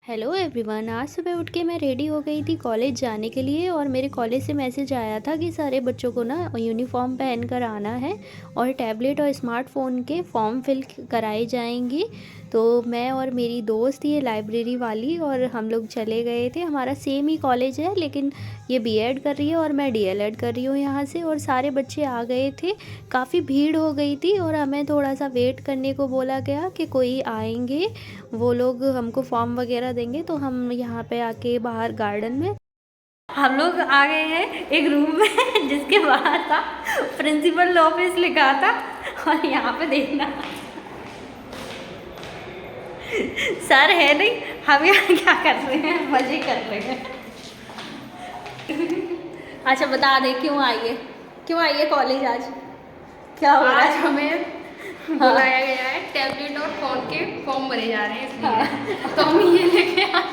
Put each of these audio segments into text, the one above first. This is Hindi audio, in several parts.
Hello everyone. आज सुबह उठ के मैं रेडी हो गई थी कॉलेज जाने के लिए और मेरे कॉलेज से मैसेज आया था कि सारे बच्चों को ना यूनिफॉर्म पहन कर आना है और टैबलेट और स्मार्टफ़ोन के फॉर्म फिल कराए जाएंगे। तो मैं और मेरी दोस्त ये लाइब्रेरी वाली और हम लोग चले गए थे। हमारा सेम ही कॉलेज है, लेकिन ये बीएड कर रही है और मैं डीएलएड कर रही हूँ यहाँ से। और सारे बच्चे आ गए थे, काफ़ी भीड़ हो गई थी और हमें थोड़ा सा वेट करने को बोला गया कि कोई आएंगे, वो लोग हमको फॉर्म वगैरह देंगे। तो हम यहाँ पे आके बाहर गार्डन में हम लोग आ गए हैं एक रूम में जिसके बाहर था प्रिंसिपल ऑफिस लिखा था। और यहाँ पे देखना सर है नहीं, हम यहाँ क्या कर रहे हैं, मजे कर रहे हैं। अच्छा बता दे क्यों आइए कॉलेज आज, क्या हो रहा है? आज हमें बुलाया गया है, टैबलेट और फोन के फॉर्म भरे जा रहे हैं इसलिए। तो हम ये लेके आए।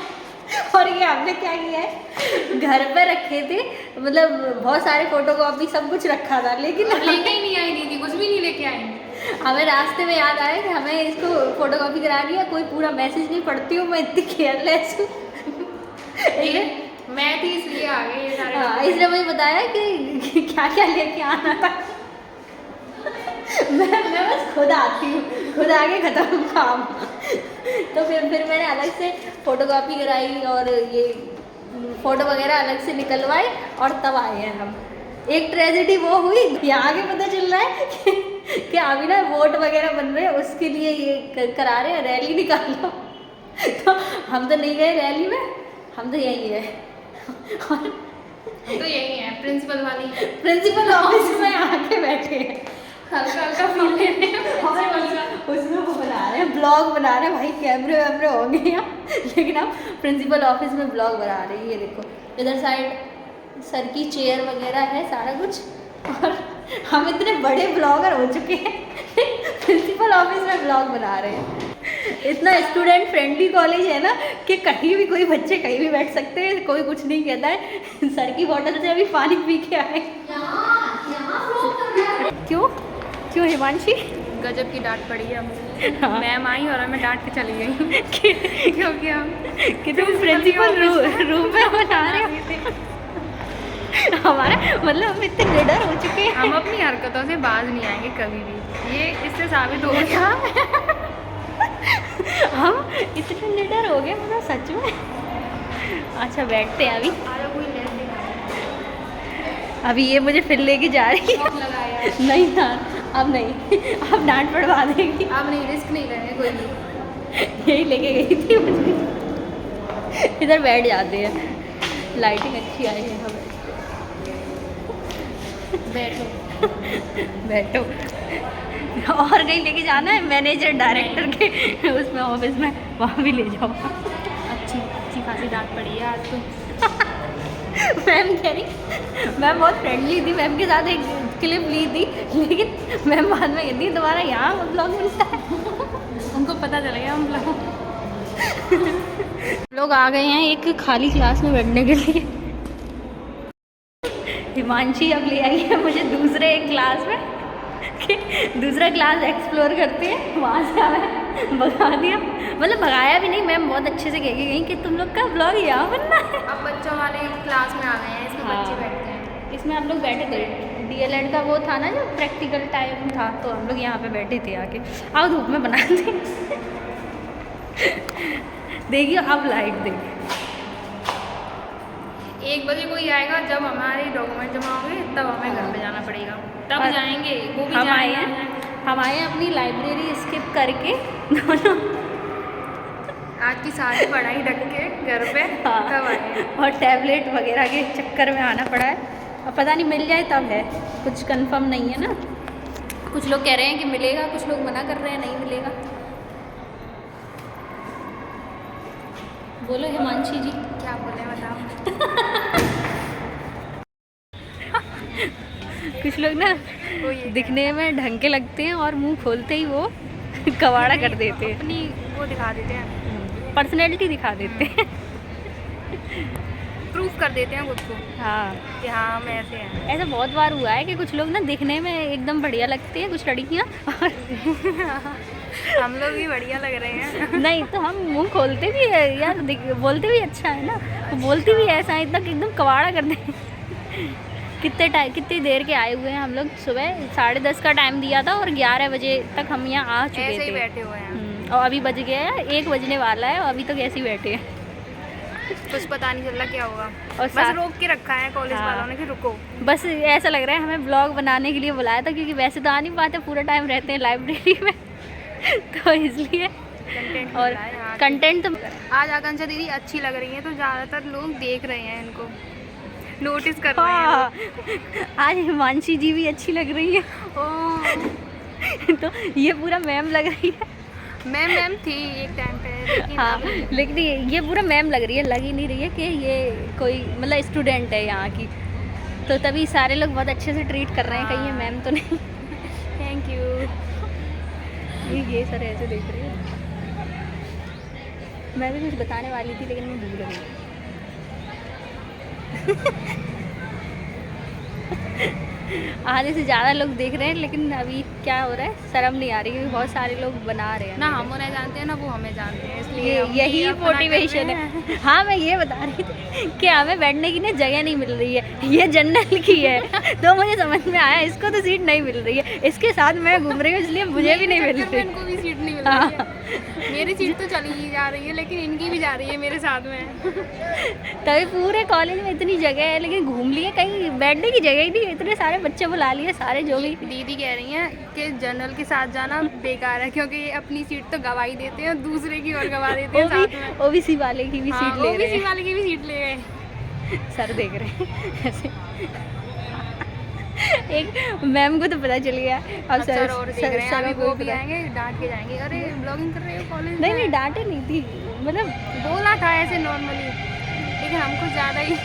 और ये हमने क्या किया है, घर पे रखे थे, मतलब बहुत सारे फोटोकॉपी सब कुछ रखा था, लेकिन लेके ही नहीं आई दीदी, कुछ भी नहीं लेके आई। हमें रास्ते में याद आया कि हमें इसको फोटोकॉपी करानी है। कोई पूरा मैसेज नहीं पढ़ती हूँ मैं, इतनी केयरलेस हूँ। मैं थी इसलिए आ गए ये सारे। हाँ, इसने मुझे बताया कि क्या क्या लेके आना था। मैं बस खुद आती हूँ, खुद आके ख़त्म काम। तो फिर मैंने अलग से फ़ोटोकॉपी कराई और ये फ़ोटो वगैरह अलग से निकलवाई और तब आए हैं हम। एक ट्रेजेडी वो हुई, यहाँ के पता चल रहा है कि अभी ना वोट वगैरह बन रहे हैं, उसके लिए ये करा रहे हैं, रैली निकालो। तो हम तो नहीं गए रैली में, हम तो यही है। हम तो यही है, प्रिंसिपल ऑफिस में आके बैठे हैं, हल्का हल्का फील ले रहे हैं। उसमें वो बना रहे हैं, ब्लॉग बना रहे हैं। भाई कैमरे वैमरे होंगे यहाँ, लेकिन हम प्रिंसिपल ऑफिस में ब्लॉग बना रहे हैं। ये देखो इधर साइड सर की चेयर वगैरह है, सारा कुछ। और हम इतने बड़े ब्लॉगर हो चुके हैं, प्रिंसिपल ऑफिस में ब्लॉग बना रहे हैं। इतना स्टूडेंट फ्रेंडली कॉलेज है ना कि कहीं भी कोई बच्चे कहीं भी बैठ सकते हैं, कोई कुछ नहीं कहता है। सर की बोतल से अभी पानी पी के आए। क्यों हिमांशी? गजब की डांट पड़ी है हमसे। हाँ। मैम आई और हमें डांट के चली गई क्योंकि हम कि तुम प्रिंसिपल रूम में बना रहे थे। हमारा मतलब हम इतने निडर हो चुके हैं, हम अपनी हरकतों से बाज नहीं आएंगे कभी भी। ये इससे साबित हो गया। हम इतने निडर हो गए, मतलब सच में। अच्छा बैठते हैं अभी ये मुझे फिर लेके जा रही है। नहीं यार, अब नहीं, अब डांट पड़वा देगी। अब नहीं, रिस्क नहीं लेंगे कोई भी। यही लेके गई थी मुझे। इधर बैठ जाते हैं, लाइटिंग अच्छी आई है। हमें बैठो और कहीं लेके जाना है मैनेजर डायरेक्टर के उसमें ऑफिस में, वहाँ भी ले जाओ। अच्छी खासी डांट पड़ी है आज तो। मैम कह रही, मैम बहुत फ्रेंडली थी, मैम के साथ एक क्लिप ली थी, लेकिन मैम बाद में कहती है दोबारा यहाँ ब्लॉग मिलता है। उनको पता चल गया हम लोग आ गए हैं एक खाली क्लास में बैठने के लिए। हिमांशी अब ले आई है मुझे दूसरे एक क्लास में कि दूसरा क्लास एक्सप्लोर करते हैं। वहाँ से हमें भगा दिया, मतलब भगाया भी नहीं, मैम बहुत अच्छे से कह के गई कि तुम लोग का ब्लॉग यहाँ बनना है। अब बच्चों वाले क्लास में आ गए हैं, इसमें हाँ। बच्चे बैठते हैं। इसमें हम लोग बैठे थे, डीएलएड का वो था ना जो प्रैक्टिकल टाइम था, तो हम लोग यहाँ पे बैठे थे आके। आओ धूप में बना दे। देखिए अब लाइट देखिए। 1 बजे कोई आएगा, जब हमारे डॉक्यूमेंट जमा होंगे तब हमें घर पे जाना पड़ेगा, तब जाएंगे। वो भी हम आए हैं अपनी लाइब्रेरी स्किप करके दोनों। आज की सारी पढ़ाई ढक के घर पे हाँ, तब आए। और टैबलेट वगैरह के चक्कर में आना पड़ा है। अब पता नहीं मिल जाए तब है, कुछ कंफर्म नहीं है ना। कुछ लोग कह रहे हैं कि मिलेगा, कुछ लोग मना कर रहे हैं नहीं मिलेगा। बोलो हिमांशी जी। क्या बोले बताओ। कुछ लोग ना दिखने में ढंग के लगते हैं और मुंह खोलते ही वो कवाड़ा कर देते हैं, अपनी वो दिखा देते हैं, पर्सनैलिटी दिखा देते हैं। प्रूफ कर देते हैं खुद को। हाँ कि हाँ हम ऐसे हैं। ऐसा बहुत बार हुआ है कि कुछ लोग ना दिखने में एकदम बढ़िया लगते हैं, कुछ लड़कियाँ, हम लोग भी बढ़िया लग रहे हैं। नहीं तो हम मुंह खोलते भी है यार, बोलते भी अच्छा है ना, तो बोलती भी ऐसा है, इतना एकदम कवाड़ा कर दे। कितनी देर के आए हुए हैं हम लोग, सुबह 10:30 का टाइम दिया था और 11 बजे तक हम यहाँ आ चुके ऐसे ही थे। बैठे हुए हैं। और अभी बज गया है 1 बजने वाला है और अभी तक ऐसे ही बैठे हैं। कुछ पता नहीं चल रहा क्या होगा, और बस रोक के रखा है कॉलेज हाँ। वालों ने कि रुको। बस ऐसा लग रहा है हमें ब्लॉग बनाने के लिए बुलाया था, क्योंकि वैसे तो आ नहीं पाते, पूरा टाइम रहते हैं लाइब्रेरी में तो इसलिए। कंटेंट और कंटेंट तो आज आकांक्षा दीदी अच्छी लग रही है तो ज़्यादातर लोग देख रहे हैं इनको, नोटिस कर रहे हैं हाँ, आज हिमांशी जी भी अच्छी लग रही है। ओह तो ये पूरा मैम लग रही है। मैम थी एक टाइम पे, लेकिन हाँ, अब लेकिन ये पूरा मैम लग रही है, लग ही नहीं रही है कि ये कोई मतलब स्टूडेंट है यहाँ की, तो तभी सारे लोग बहुत अच्छे से ट्रीट कर रहे हैं, कहीं ये मैम तो नहीं। Thank you. ये सर ऐसे देख रही है। मैं भी कुछ बताने वाली थी लेकिन मैं भूल गई। आधे से ज़्यादा लोग देख रहे हैं, लेकिन अभी क्या हो रहा है, शर्म नहीं आ रही, क्योंकि बहुत सारे लोग बना रहे हैं ना हम उन्हें जानते हैं ना वो हमें जानते हैं, इसलिए हम यही भी अपना मोटिवेशन कर रहे है। हाँ, मैं ये बता रही थी कि हमें बैठने की ना जगह नहीं मिल रही है, ये जनरल की है, तो मुझे समझ में आया इसको तो सीट नहीं मिल रही है, इसके साथ मैं घूम रही हूँ इसलिए मुझे भी नहीं मिल चक्कर में रही। इनको भी सीट नहीं मिल रही है। मेरी सीट तो चली ही जा रही है, लेकिन इनकी भी जा रही है मेरे साथ में। तभी पूरे कॉलेज में इतनी जगह है, लेकिन घूम लिए, कहीं बैठने की जगह ही नहीं, इतने सारे बच्चे बुला लिए, सारे जो भी। दीदी कह रही हैं कि जनरल के साथ जाना बेकार है, क्योंकि अपनी सीट तो गवा ही देते हैं, दूसरे की और गवा देते हैं साथ में। ओबीसी वाले की भी सीट ले रहे ओबीसी हैं। वाले की भी सीट ले गए। सर देख रहे हैं ऐसे। एक मैम को तो पता चल गया, अब सर और देख रहे हैं, सर अभी को वो भी पता- आएंगे डांट के जाएंगे, अरे ब्लॉगिंग कर रहे हो कॉलेज में? नहीं डांटे नहीं थी, मतलब बोला था ऐसे नॉर्मली, लेकिन हमको ज़्यादा ही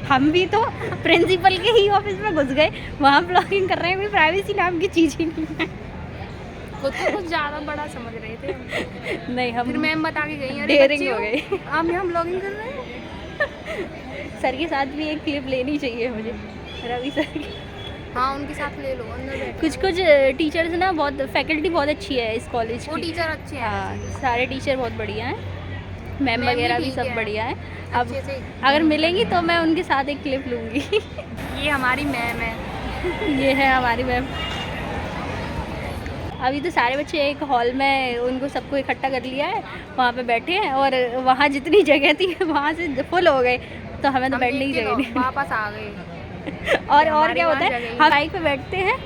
हम भी तो प्रिंसिपल के ही ऑफिस में घुस गए, वहाँ ब्लॉगिंग कर रहे हैं, कोई प्राइवेसी नाम की चीज़ ही नहीं है। वो तो कुछ ज़्यादा बड़ा समझ रहे थे। नहीं, हम फिर मैम बता के गई, अरे डेयरिंग बच्चे हो गई। आप यहाँ ब्लॉगिंग कर रहे हैं। सर के साथ भी एक क्लिप लेनी चाहिए मुझे, रवि सर की। हाँ उनके साथ ले लो, अंदर बैठो। कुछ टीचर्स ना, बहुत फैकल्टी बहुत अच्छी है इस कॉलेज वो की। टीचर अच्छे हैं। हाँ, सारे टीचर बहुत बढ़िया हैं, मैम मैम भी वगैरह भी ठीक सब है। बढ़िया है। अब अच्छे से अगर मिलेंगी तो मैं उनके साथ एक क्लिप लूँगी। ये हमारी मैम है। ये है हमारी मैम। अभी तो सारे बच्चे एक हॉल में, उनको सबको इकट्ठा कर लिया है, वहाँ पे बैठे हैं, और वहाँ जितनी जगह थी वहाँ से फुल हो गए, तो हमें तो हम बैठने की देखते जगह नहीं। वापस आ गए। और हमारे क्या होता वहाँ है, जगह ही हम बाइक पे बैठते हैं,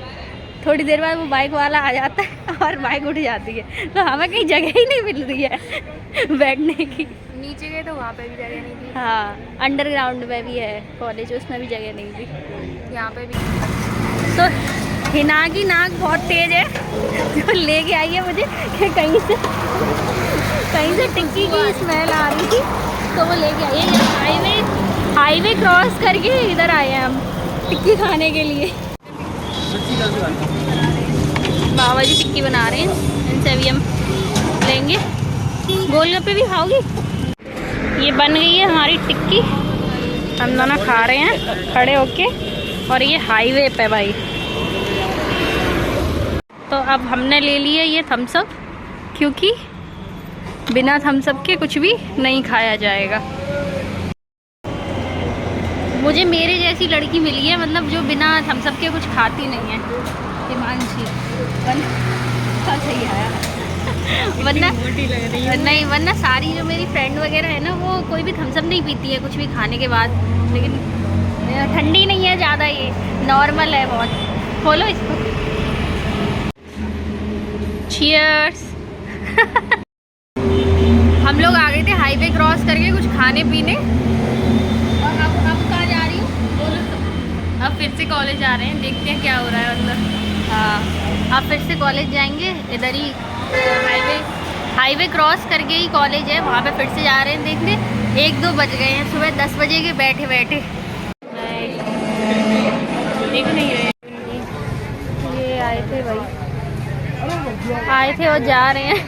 थोड़ी देर बाद वो बाइक वाला आ जाता है और बाइक उठ जाती है, तो हमें कहीं जगह ही नहीं मिल रही है बैठने की। नीचे गए तो वहाँ पे भी जगह नहीं थी। हाँ, अंडरग्राउंड में भी है कॉलेज, उसमें भी जगह नहीं थी। यहाँ पे भी तो हिना की नाक बहुत तेज है, जो लेके आई है मुझे कि कहीं से टिक्की की स्मेल आ रही थी, तो वो लेके आई है। हाईवे क्रॉस करके इधर आए हैं हम टिक्की खाने के लिए। बाबा जी टिक्की बना रहे हैं, इनसे भी हम लेंगे। गोलगप्पे भी खाओगी? ये बन गई है हमारी टिक्की, हम दोनों खा रहे हैं खड़े होके, और ये हाईवे पे भाई। तो अब हमने ले लिया ये थम्स अप, क्योंकि बिना थम्स अप के कुछ भी नहीं खाया जाएगा। मुझे मेरे जैसी लड़की मिली है, मतलब जो बिना थम्स अप के कुछ खाती नहीं है, हिमांशी। वरना सही आया वरना नहीं, वरना सारी जो मेरी फ्रेंड वगैरह है ना, वो कोई भी थम्स अप नहीं पीती है कुछ भी खाने के बाद। लेकिन ठंडी नहीं है ज़्यादा, ये नॉर्मल है बहुत। खोलो इसको। चीयर्स। हम लोग आ गए थे हाईवे क्रॉस करके कुछ खाने पीने, और अब कहाँ जा रही हूँ बोलो तो। अब फिर से कॉलेज जा रहे हैं, देखते हैं क्या हो रहा है अंदर। हाँ, अब फिर से कॉलेज जाएंगे, इधर ही हाईवे क्रॉस करके ही कॉलेज है, वहाँ पे फिर से जा रहे हैं देखने। 1-2 बज गए हैं, सुबह 10 बजे के बैठे बैठे देख नहीं रहे। ये आए थे भाई, आए थे और जा रहे हैं।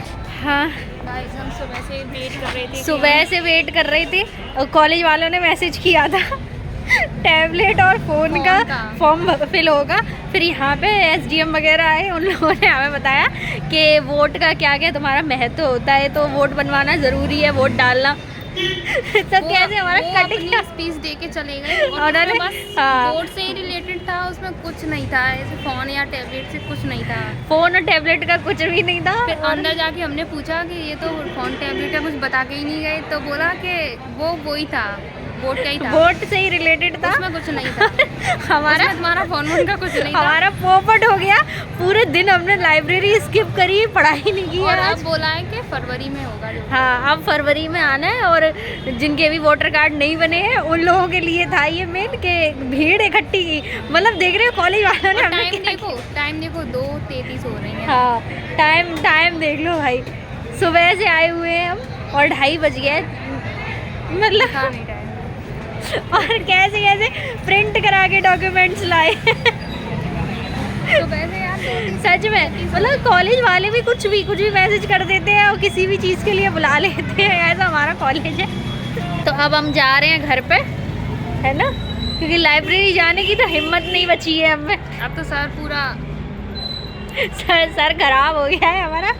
हाँ, हम सुबह से वेट कर रहे थे, सुबह से वेट कर रहे थे, और कॉलेज वालों ने मैसेज किया था टैबलेट और फ़ोन का फॉर्म फिल होगा। फिर यहाँ पे SDM वगैरह आए, उन लोगों ने हमें बताया कि वोट का क्या क्या तुम्हारा महत्व होता है, तो वोट बनवाना ज़रूरी है, वोट डालना। तो कैसे हमारा कट गया। स्पीच दे के चले गए और उन्होंने उसमें बस वोट से ही रिलेटेड था, उसमें कुछ नहीं था ऐसे फ़ोन या टैबलेट से कुछ नहीं था। फ़ोन और टैबलेट का कुछ भी नहीं था। फिर अंदर जाके हमने पूछा कि ये तो फ़ोन टैबलेट का कुछ बता के ही नहीं गए, तो बोला कि वो ही था, वोट का ही था, वोट से ही रिलेटेड था, उसमें कुछ नहीं था। हमारा तुम्हारा फ़ोन का कुछ नहीं था। हमारा पोपट हो गया। पूरे दिन हमने लाइब्रेरी स्किप करी, पढ़ाई नहीं की और आज। अब बोला है कि फरवरी में होगा जो। हाँ, अब फरवरी में आना है, और जिनके भी वोटर कार्ड नहीं बने हैं उन लोगों के लिए था ये मेन कि भीड़ इकट्ठी की। मतलब देख रहे हो कॉलेज वालों ने हमें टाइम देखो 2:33 हो रही है। हाँ, टाइम देख लो भाई, सुबह से आए हुए हैं हम और 2:30 बज गए मतलब। नहीं टाइम और कैसे कैसे प्रिंट करा के डॉक्यूमेंट्स लाए। तो वैसे यार सच में मतलब कॉलेज वाले भी कुछ भी मैसेज कर देते हैं और किसी भी चीज़ के लिए बुला लेते हैं, ऐसा हमारा कॉलेज है। तो अब हम जा रहे हैं घर पे, है ना, क्योंकि लाइब्रेरी जाने की तो हिम्मत नहीं बची है हमें। अब तो सर पूरा सर खराब हो गया है हमारा।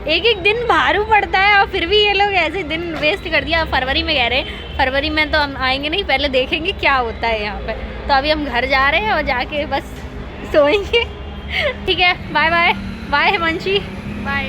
एक दिन भारू पड़ता है और फिर भी ये लोग ऐसे दिन वेस्ट कर दिया। फरवरी में कह रहे हैं, फरवरी में तो हम आएंगे नहीं, पहले देखेंगे क्या होता है यहाँ पे। तो अभी हम घर जा रहे हैं और जाके बस सोएंगे। ठीक है, bye bye. Bye Himanshi. Bye.